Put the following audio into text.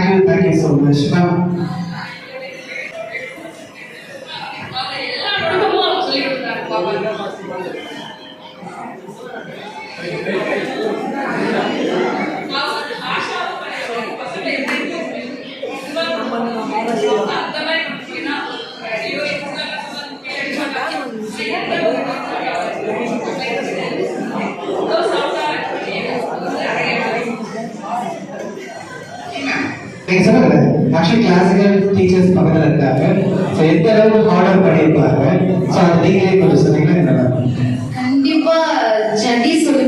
thank you so much, ma'am. நீங்க சொன்னது actually classical teachers பக்கத்துல இருக்காங்க. ஸோ எந்த அளவுக்கு ஆர்டர் பண்ணியிருப்பாங்க, ஸோ அது நீங்களே கொஞ்சம் சொன்னீங்கன்னா என்ன? கண்டிப்பா ஜடி சொல்ல